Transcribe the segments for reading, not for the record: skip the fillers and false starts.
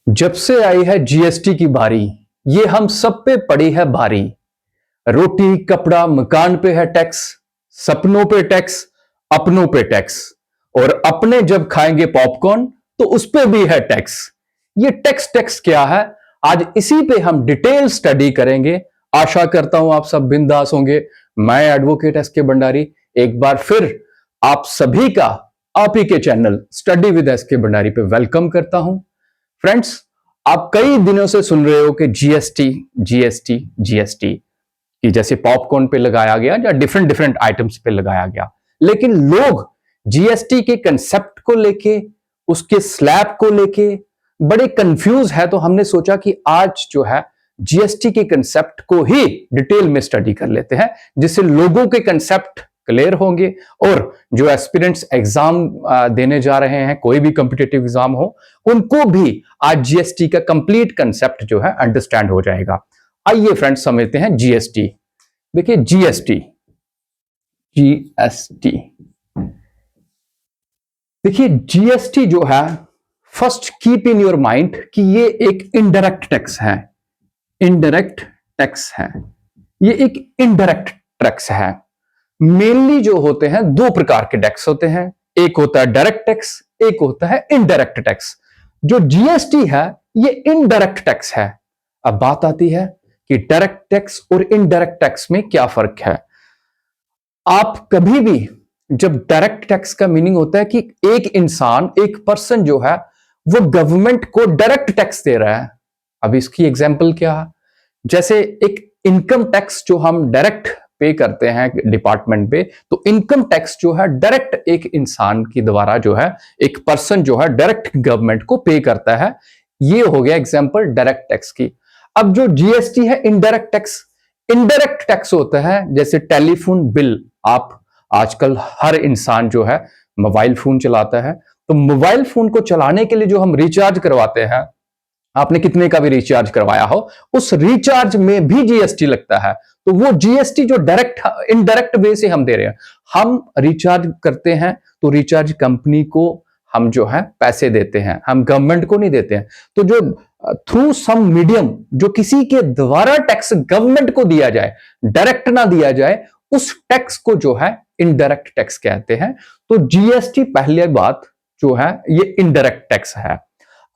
जब से आई है जीएसटी की बारी, ये हम सब पे पड़ी है भारी। रोटी कपड़ा मकान पे है टैक्स, सपनों पे टैक्स, अपनों पे टैक्स, और अपने जब खाएंगे पॉपकॉर्न तो उस पे भी है टैक्स। ये टैक्स टैक्स क्या है, आज इसी पे हम डिटेल स्टडी करेंगे। आशा करता हूं आप सब बिंदास होंगे। मैं एडवोकेट एसके भंडारी एक बार फिर आप सभी का आप ही के channel study with SK Bhandari पे वेलकम करता हूं। फ्रेंड्स, आप कई दिनों से सुन रहे हो कि जीएसटी जीएसटी जीएसटी कि जैसे पॉपकॉर्न पे लगाया गया या डिफरेंट डिफरेंट आइटम्स पे लगाया गया, लेकिन लोग जीएसटी के कंसेप्ट को लेके, उसके स्लैब को लेके बड़े कंफ्यूज है। तो हमने सोचा कि आज जो है जीएसटी के कंसेप्ट को ही डिटेल में स्टडी कर लेते हैं, जिससे लोगों के कंसेप्ट क्लियर होंगे और जो एस्पिरेंट्स एग्जाम देने जा रहे हैं, कोई भी कॉम्पिटिटिव एग्जाम हो, उनको भी आज जीएसटी का कंप्लीट कंसेप्ट जो है अंडरस्टैंड हो जाएगा। आइए फ्रेंड्स समझते हैं जीएसटी। देखिए जीएसटी जीएसटी देखिए जीएसटी जो है, first keep in your mind कि ये एक इनडायरेक्ट टैक्स है। इनडायरेक्ट टैक्स है, ये एक इनडायरेक्ट टैक्स है। मेनली जो होते हैं दो प्रकार के टैक्स होते हैं, एक होता है डायरेक्ट टैक्स, एक होता है इनडायरेक्ट टैक्स। जो जीएसटी है ये इनडायरेक्ट टैक्स है। अब बात आती है कि डायरेक्ट टैक्स और इनडायरेक्ट टैक्स में क्या फर्क है। आप कभी भी जब डायरेक्ट टैक्स का मीनिंग होता है कि एक इंसान, एक पर्सन जो है वो गवर्नमेंट को डायरेक्ट टैक्स दे रहा है। अब इसकी एग्जांपल क्या है, जैसे एक इनकम टैक्स जो हम डायरेक्ट पे करते हैं डिपार्टमेंट पे, तो इनकम टैक्स जो है डायरेक्ट एक इंसान की द्वारा जो है, एक पर्सन जो है डायरेक्ट गवर्नमेंट को पे करता है। ये हो गया एग्जांपल डायरेक्ट टैक्स की। अब जो जीएसटी है इनडायरेक्ट टैक्स। इनडायरेक्ट टैक्स होता है जैसे टेलीफोन बिल। आप आजकल हर इंसान जो है मोबाइल फोन चलाता है, तो मोबाइल फोन को चलाने के लिए जो हम रिचार्ज करवाते हैं, आपने कितने का भी रिचार्ज करवाया हो, उस रिचार्ज में भी जीएसटी लगता है। तो वो जीएसटी जो डायरेक्ट इनडायरेक्ट वे से हम दे रहे हैं, हम रिचार्ज करते हैं तो रिचार्ज कंपनी को हम जो है पैसे देते हैं, हम गवर्नमेंट को नहीं देते हैं। तो जो थ्रू सम मीडियम जो किसी के द्वारा टैक्स गवर्नमेंट को दिया जाए, डायरेक्ट ना दिया जाए, उस टैक्स को जो है इनडायरेक्ट टैक्स कहते हैं। तो जीएसटी पहली बात जो है ये इनडायरेक्ट टैक्स है।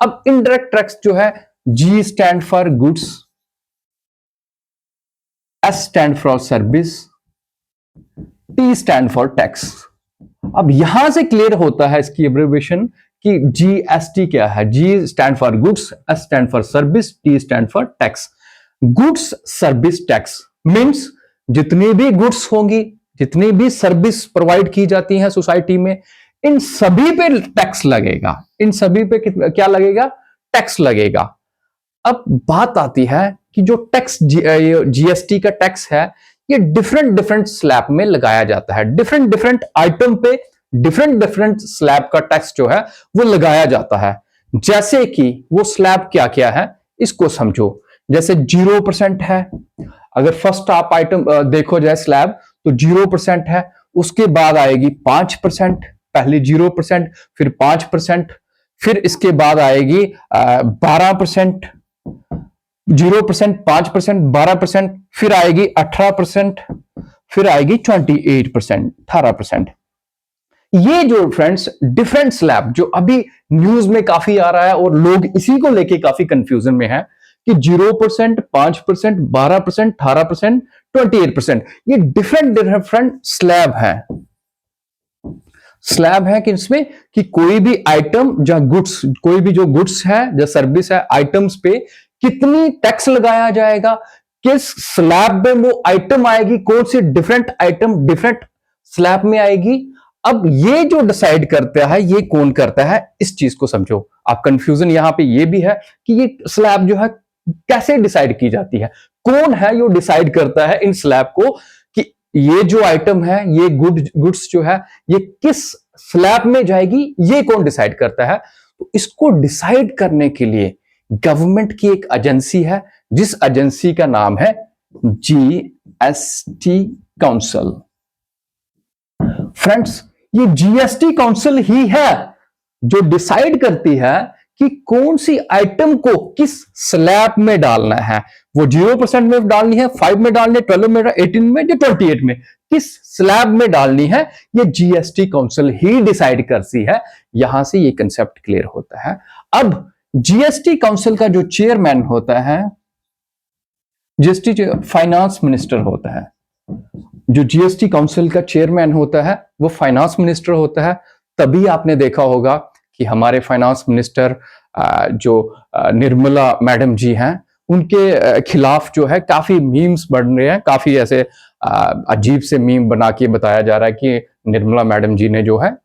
अब इनडायरेक्ट टैक्स जो है, G stand for goods, S stand for service, T stand for tax. अब यहां से क्लियर होता है इसकी एब्रिविएशन कि जीएसटी क्या है। G stand for goods, S stand for service, T stand for tax. Goods service tax means जितनी भी गुड्स होंगी, जितनी भी सर्विस प्रोवाइड की जाती है सोसाइटी में, इन सभी पे टैक्स लगेगा। इन सभी पे क्या लगेगा? टैक्स लगेगा। अब बात आती है कि जो टैक्स जीएसटी का टैक्स है, ये डिफरेंट डिफरेंट स्लैब में लगाया जाता है। डिफरेंट डिफरेंट आइटम पे डिफरेंट डिफरेंट स्लैब का टैक्स जो है वो लगाया जाता है। जैसे कि वो स्लैब क्या क्या है इसको समझो। जैसे 0% है, अगर फर्स्ट आप आइटम देखो जाए स्लैब, तो 0% है। उसके बाद आएगी 5%, पहले 0%, फिर 5%, फिर इसके बाद आएगी 12%, 0%, 5%, 12%, फिर आएगी 18%, फिर आएगी 28%, 18%। ये जो फ्रेंड्स डिफरेंट स्लैब जो अभी न्यूज में काफी आ रहा है और लोग इसी को लेके काफी कंफ्यूजन में है कि 0%, 5%, 12%, 18%, 28%, ये डिफरेंट डिफरेंट स्लैब है। स्लैब है कि इसमें कि कोई भी आइटम या गुड्स, कोई भी जो गुड्स है या सर्विस है, आइटम्स पे कितनी टैक्स लगाया जाएगा, किस स्लैब में वो आइटम आएगी, कौन सी डिफरेंट आइटम डिफरेंट स्लैब में आएगी। अब ये जो डिसाइड करता है, ये कौन करता है, इस चीज को समझो। आप कंफ्यूजन यहां पे ये भी है कि ये स्लैब जो है कैसे डिसाइड की जाती है, कौन है जो डिसाइड करता है इन स्लैब को कि ये जो आइटम है, ये गुड्स जो है, ये किस स्लैब में जाएगी, ये कौन डिसाइड करता है। तो इसको डिसाइड करने के लिए गवर्नमेंट की एक एजेंसी है, जिस एजेंसी का नाम है जीएसटी काउंसिल। फ्रेंड्स, ये जीएसटी काउंसिल ही है जो डिसाइड करती है कि कौन सी आइटम को किस स्लैब में डालना है। वो 0% में डालनी है, 5 में डालनी है, 12 में, 18 में या 28 में, किस स्लैब में डालनी है, ये जीएसटी काउंसिल ही डिसाइड करती है। यहां से ये कंसेप्ट क्लियर होता है। अब जीएसटी काउंसिल का जो चेयरमैन होता है, जीएसटी फाइनेंस मिनिस्टर होता है। जो जीएसटी काउंसिल का चेयरमैन होता है वो फाइनेंस मिनिस्टर होता है। तभी आपने देखा होगा कि हमारे फाइनेंस मिनिस्टर जो निर्मला मैडम जी हैं, उनके खिलाफ जो है काफी मीम्स बढ़ रहे हैं। काफी ऐसे अजीब से मीम बना के बताया जा रहा है कि निर्मला मैडम जी ने जो है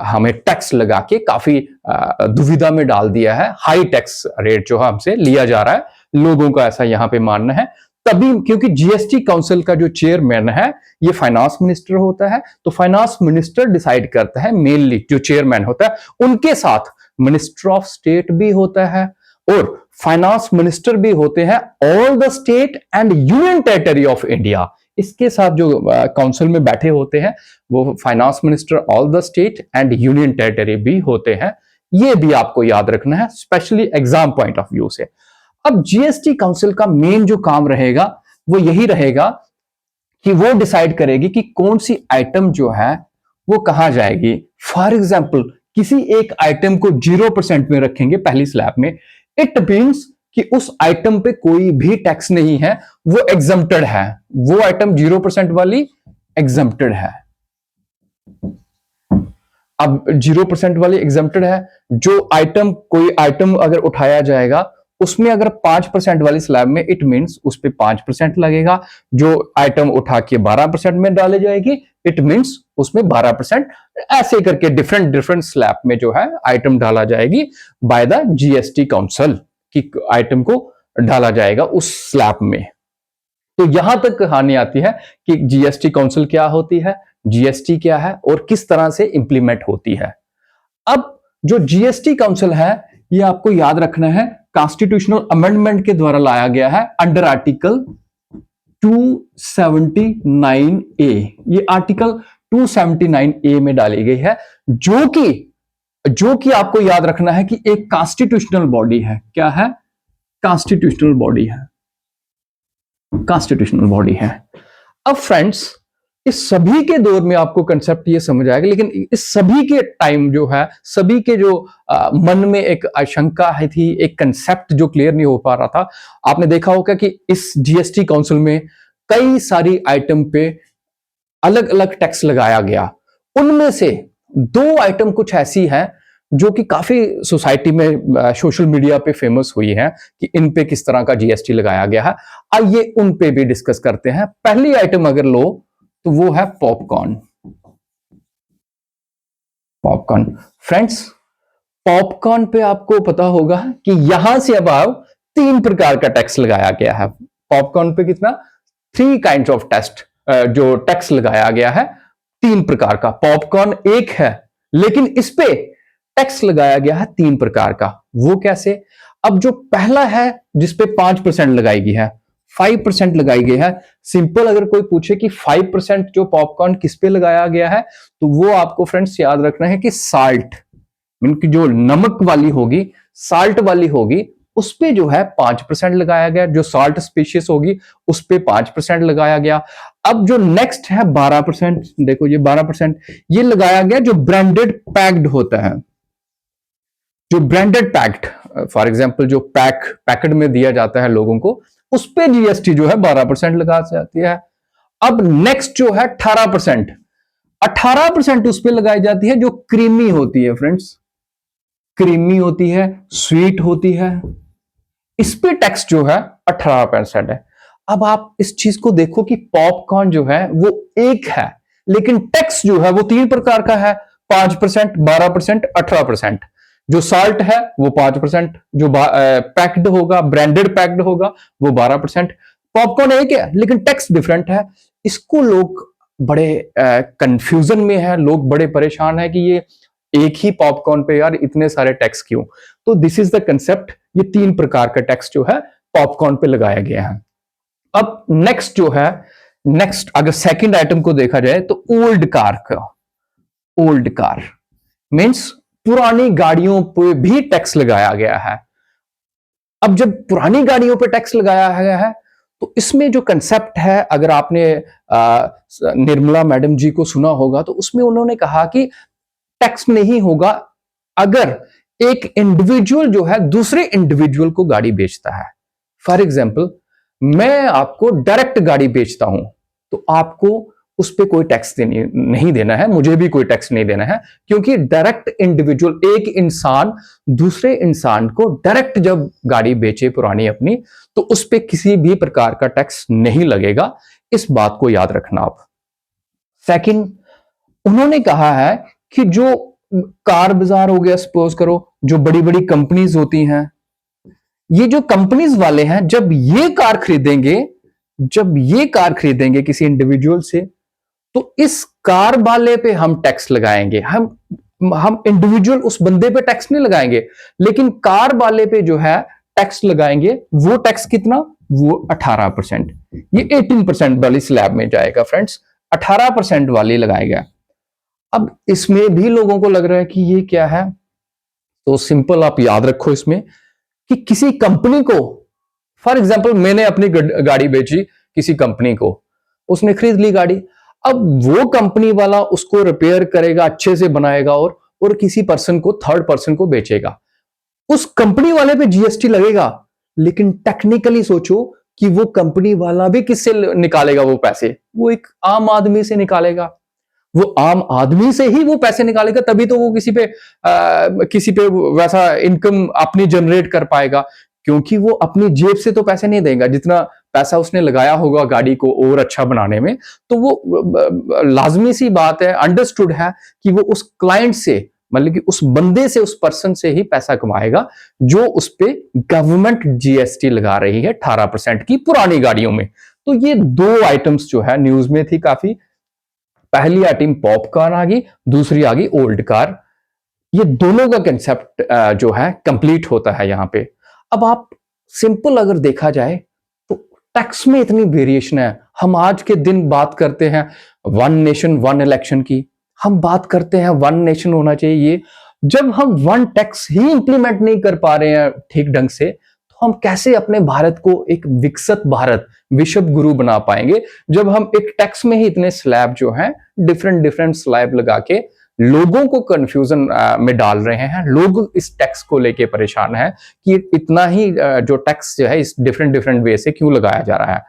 हमें टैक्स लगा के काफी दुविधा में डाल दिया है। हाई टैक्स रेट जो है हमसे लिया जा रहा है, लोगों का ऐसा यहां पे मानना है। तभी क्योंकि जीएसटी काउंसिल का जो चेयरमैन है ये फाइनेंस मिनिस्टर होता है, तो फाइनेंस मिनिस्टर डिसाइड करता है। मेनली जो चेयरमैन होता है उनके साथ मिनिस्टर ऑफ स्टेट भी होता है और फाइनेंस मिनिस्टर भी होते हैं all the state and union territory of India. इसके साथ जो काउंसिल में बैठे होते हैं वो finance minister all the state and union territory भी होते हैं। ये भी आपको याद रखना है, specially exam point of view से। अब जीएसटी काउंसिल का मेन जो काम रहेगा वो यही रहेगा कि वो डिसाइड करेगी कि कौन सी आइटम जो है वो कहां जाएगी। फॉर एग्जाम्पल किसी एक आइटम को 0% में रखेंगे पहली स्लैब में, इट मीन्स कि उस आइटम पे कोई भी टैक्स नहीं है, वो एग्जम्प्टेड है। वो आइटम 0% वाली एग्जम्प्टेड है। अब 0% वाली एग्जम्प्टेड है। जो आइटम, कोई आइटम अगर उठाया जाएगा उसमें अगर 5% वाली स्लैब में, इट मीन्स उस पर 5% लगेगा। जो आइटम उठा के 12% में डाली जाएगी, इट मीन्स उसमें 12%। ऐसे करके डिफरेंट डिफरेंट स्लैब में जो है आइटम डाला जाएगी बाय द जीएसटी काउंसिल, की आइटम को डाला जाएगा उस स्लैब में। तो यहां तक कहानी आती है कि जीएसटी काउंसिल क्या होती है, जीएसटी क्या है और किस तरह से इंप्लीमेंट होती है। अब जो जीएसटी काउंसिल है ये आपको याद रखना है, कॉन्स्टिट्यूशनल अमेंडमेंट के द्वारा लाया गया है अंडर आर्टिकल 279 ए। ये आर्टिकल 279 ए में डाली गई है, जो कि आपको याद रखना है कि एक कॉन्स्टिट्यूशनल बॉडी है। क्या है? कॉन्स्टिट्यूशनल बॉडी है, कॉन्स्टिट्यूशनल बॉडी है। अब फ्रेंड्स इस सभी के दौर में आपको कंसेप्ट ये समझ आएगा, लेकिन इस सभी के टाइम जो है, सभी के जो मन में एक आशंका है थी, एक कंसेप्ट जो क्लियर नहीं हो पा रहा था। आपने देखा होगा कि इस जीएसटी काउंसिल में कई सारी आइटम पे अलग अलग टैक्स लगाया गया। उनमें से 2 आइटम कुछ ऐसी है जो कि काफी सोसाइटी में, सोशल मीडिया पे फेमस हुई है कि इन पे किस तरह का जीएसटी लगाया गया है। आइए उन पे भी डिस्कस करते हैं। पहली आइटम अगर लो तो वो है पॉपकॉर्न। पॉपकॉर्न फ्रेंड्स, पॉपकॉर्न पे आपको पता होगा कि यहां से अब 3 प्रकार का टैक्स लगाया गया है। पॉपकॉर्न पे कितना? 3 काइंड्स ऑफ जो टैक्स लगाया गया है 3 प्रकार का। पॉपकॉर्न एक है, लेकिन इस पे टैक्स लगाया गया है 3 प्रकार का। वो कैसे? अब जो पहला है जिसपे 5% लगाई गई है, 5% लगाई गई है। सिंपल अगर कोई पूछे कि 5% जो पॉपकॉर्न किस पे लगाया गया है, तो वो आपको फ्रेंड्स याद रखना है कि साल्ट, इनकी जो नमक वाली होगी, साल्ट वाली होगी, उस पे जो है 5% लगाया गया। जो साल्ट स्पीशीज होगी उस पे 5% लगाया गया। अब जो नेक्स्ट है 12%, देखो ये 12% ये लगाया गया जो ब्रांडेड पैक्ड होता है। जो ब्रांडेड पैक्ड, फॉर एग्जांपल जो पैकेट में दिया जाता है लोगों को, उस पे जीएसटी जो है 12% लगा जाती है। अब नेक्स्ट जो है 18%, 18% उस पे लगाई जाती है जो क्रीमी होती है फ्रेंड्स, क्रीमी होती है, स्वीट होती है। इस पे टैक्स जो है 18% है। अब आप इस चीज को देखो कि पॉपकॉर्न जो है वो एक है, लेकिन टैक्स जो है वो 3 प्रकार का है, 5%, 12%, 18%। जो साल्ट है वो 5%, जो पैक्ड होगा, ब्रांडेड पैक्ड होगा, वो 12%। पॉपकॉर्न एक है लेकिन टैक्स डिफरेंट है। इसको लोग बड़े कंफ्यूजन में है, लोग बड़े परेशान है कि ये एक ही पॉपकॉर्न पे यार इतने सारे टैक्स क्यों। तो दिस इज द कंसेप्ट, ये 3 प्रकार का टैक्स जो है पॉपकॉर्न पे लगाया गया है। अब नेक्स्ट जो है, नेक्स्ट अगर सेकंड आइटम को देखा जाए तो ओल्ड कार का, ओल्ड कार मींस पुरानी गाड़ियों पे भी टैक्स लगाया गया है। अब जब पुरानी गाड़ियों पे टैक्स लगाया गया है तो इसमें जो कंसेप्ट है, अगर आपने निर्मला मैडम जी को सुना होगा तो उसमें उन्होंने कहा कि टैक्स नहीं होगा अगर एक इंडिविजुअल जो है दूसरे इंडिविजुअल को गाड़ी बेचता है। फॉर एग्जाम्पल, मैं आपको डायरेक्ट गाड़ी बेचता हूं तो आपको उस पर कोई टैक्स नहीं देना है, मुझे भी कोई टैक्स नहीं देना है, क्योंकि डायरेक्ट इंडिविजुअल, एक इंसान दूसरे इंसान को डायरेक्ट जब गाड़ी बेचे पुरानी अपनी, तो उस पर किसी भी प्रकार का टैक्स नहीं लगेगा। इस बात को याद रखना आप। सेकंड, उन्होंने कहा है कि जो कार बाजार हो गया, सपोज करो जो बड़ी बड़ी कंपनीज होती हैं, ये जो कंपनीज वाले हैं जब ये कार खरीदेंगे किसी इंडिविजुअल से, तो इस कार वाले पे हम टैक्स लगाएंगे। हम इंडिविजुअल उस बंदे पे टैक्स नहीं लगाएंगे, लेकिन कार वाले पे जो है टैक्स लगाएंगे। वो टैक्स कितना? वो 18%। ये 18% वाली स्लैब में जाएगा फ्रेंड्स, 18% वाली लगाएगा। अब इसमें भी लोगों को लग रहा है कि ये क्या है, तो सिंपल आप याद रखो इसमें कि किसी कंपनी को, फॉर एग्जाम्पल मैंने अपनी गाड़ी बेची किसी कंपनी को, उसने खरीद ली गाड़ी। अब वो कंपनी वाला उसको रिपेयर करेगा, अच्छे से बनाएगा और किसी पर्सन को, थर्ड पर्सन को बेचेगा। उस कंपनी वाले पे जीएसटी लगेगा, लेकिन टेक्निकली सोचो कि वो कंपनी वाला भी किससे निकालेगा वो पैसे? वो एक आम आदमी से निकालेगा। वो आम आदमी से ही वो पैसे निकालेगा, तभी तो वो किसी पे वैसा इनकम अपनी जनरेट कर पाएगा, क्योंकि वो अपनी जेब से तो पैसे नहीं देगा। जितना पैसा उसने लगाया होगा गाड़ी को और अच्छा बनाने में, तो वो लाजमी सी बात है, अंडरस्टूड है कि वो उस क्लाइंट से, मतलब कि उस बंदे से, उस पर्सन से ही पैसा कमाएगा जो उस पे गवर्नमेंट जीएसटी लगा रही है 18% की पुरानी गाड़ियों में। तो ये दो आइटम्स जो है न्यूज में थी काफी। पहली आइटम पॉप कार आ गई, दूसरी आ गई ओल्ड कार। ये दोनों का कंसेप्ट जो है कंप्लीट होता है यहां पे। अब आप सिंपल अगर देखा जाए तो टैक्स में इतनी वेरिएशन है। हम आज के दिन बात करते हैं वन नेशन वन इलेक्शन की, हम बात करते हैं वन नेशन होना चाहिए। जब हम वन टैक्स ही इंप्लीमेंट नहीं कर पा रहे हैं ठीक ढंग से, तो हम कैसे अपने भारत को एक विकसित भारत, विश्व गुरु बना पाएंगे? जब हम एक टैक्स में ही इतने स्लैब जो हैं, डिफरेंट स्लैब लगा के लोगों को कंफ्यूजन में डाल रहे हैं। लोग इस टैक्स को लेके परेशान हैं कि इतना ही जो टैक्स जो है इस डिफरेंट वे से क्यों लगाया जा रहा है।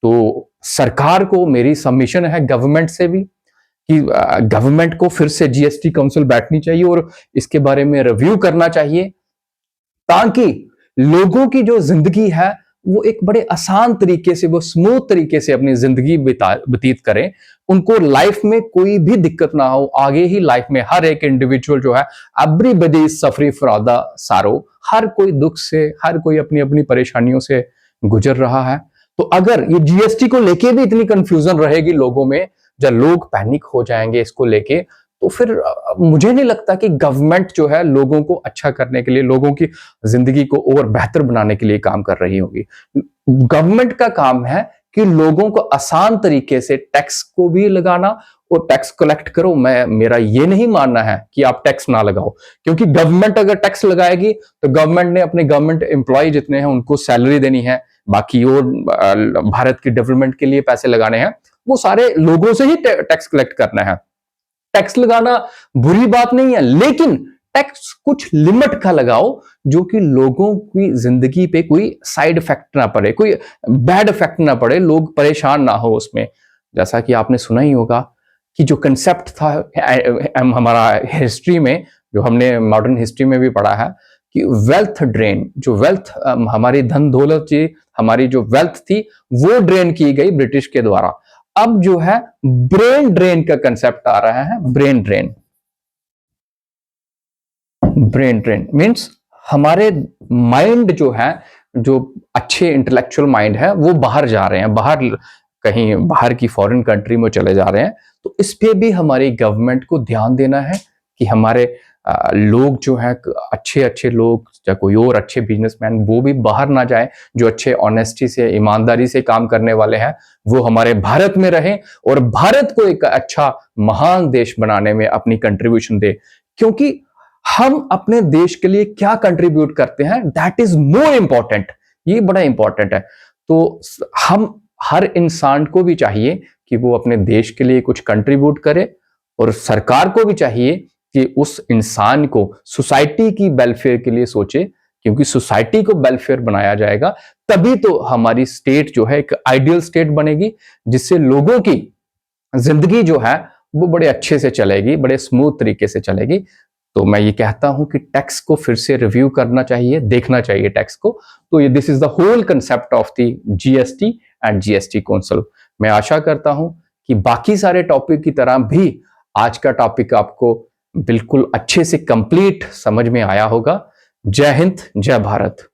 तो सरकार को मेरी सबमिशन है गवर्नमेंट से भी कि गवर्नमेंट को फिर से जीएसटी काउंसिल बैठनी चाहिए और इसके बारे में रिव्यू करना चाहिए, ताकि लोगों की जो जिंदगी है वो एक बड़े आसान तरीके से, वो स्मूथ तरीके से अपनी जिंदगी व्यतीत करें। उनको लाइफ में कोई भी दिक्कत ना हो। आगे ही लाइफ में हर एक इंडिविजुअल जो है, everybody is suffering from the सारो, हर कोई दुख से, हर कोई अपनी अपनी परेशानियों से गुजर रहा है। तो अगर ये जीएसटी को लेके भी इतनी कंफ्यूजन रहेगी लोगों में, जब लोग पैनिक हो जाएंगे इसको लेके, तो फिर मुझे नहीं लगता कि गवर्नमेंट जो है लोगों को अच्छा करने के लिए, लोगों की जिंदगी को और बेहतर बनाने के लिए काम कर रही होगी। गवर्नमेंट का काम है कि लोगों को आसान तरीके से टैक्स को भी लगाना और टैक्स कलेक्ट करो। मेरा ये नहीं मानना है कि आप टैक्स ना लगाओ, क्योंकि गवर्नमेंट अगर टैक्स लगाएगी तो गवर्नमेंट ने अपने गवर्नमेंट एम्प्लॉय जितने हैं उनको सैलरी देनी है, बाकी और भारत की डेवलपमेंट के लिए पैसे लगाने हैं, वो सारे लोगों से ही टैक्स कलेक्ट करना है। टैक्स लगाना बुरी बात नहीं है, लेकिन टैक्स कुछ लिमिट का लगाओ, जो कि लोगों की जिंदगी पे कोई साइड इफेक्ट ना पड़े, कोई बैड इफेक्ट ना पड़े, लोग परेशान ना हो उसमें। जैसा कि आपने सुना ही होगा कि जो कंसेप्ट था हमारा हिस्ट्री में, जो हमने मॉडर्न हिस्ट्री में भी पढ़ा है कि वेल्थ ड्रेन, जो वेल्थ हमारी धन दौलत जी, हमारी जो वेल्थ थी वो ड्रेन की गई ब्रिटिश के द्वारा। अब जो है ब्रेन ड्रेन का कंसेप्ट आ रहा है। ब्रेन ड्रेन मींस हमारे माइंड जो है, जो अच्छे इंटेलेक्चुअल माइंड है, वो बाहर जा रहे हैं, बाहर कहीं बाहर की फॉरेन कंट्री में चले जा रहे हैं। तो इस पे भी हमारी गवर्नमेंट को ध्यान देना है कि हमारे लोग जो हैं, अच्छे लोग या कोई और अच्छे बिजनेसमैन, वो भी बाहर ना जाए। जो अच्छे ऑनेस्टी से, ईमानदारी से काम करने वाले हैं, वो हमारे भारत में रहें और भारत को एक अच्छा महान देश बनाने में अपनी कंट्रीब्यूशन दे। क्योंकि हम अपने देश के लिए क्या कंट्रीब्यूट करते हैं, दैट इज मोर इंपॉर्टेंट। ये बड़ा इंपॉर्टेंट है। तो हम हर इंसान को भी चाहिए कि वो अपने देश के लिए कुछ कंट्रीब्यूट करे, और सरकार को भी चाहिए कि उस इंसान को सोसाइटी की वेलफेयर के लिए सोचे, क्योंकि सोसाइटी को वेलफेयर बनाया जाएगा तभी तो हमारी स्टेट जो है एक आइडियल स्टेट बनेगी, जिससे लोगों की जिंदगी जो है वो बड़े अच्छे से चलेगी, बड़े स्मूथ तरीके से चलेगी। तो मैं ये कहता हूं कि टैक्स को फिर से रिव्यू करना चाहिए, देखना चाहिए टैक्स को। तो ये this is the whole concept of the GST and GST council. मैं आशा करता हूं कि बाकी सारे टॉपिक की तरह भी आज का टॉपिक आपको बिल्कुल अच्छे से कंप्लीट समझ में आया होगा। जय हिंद, जय भारत।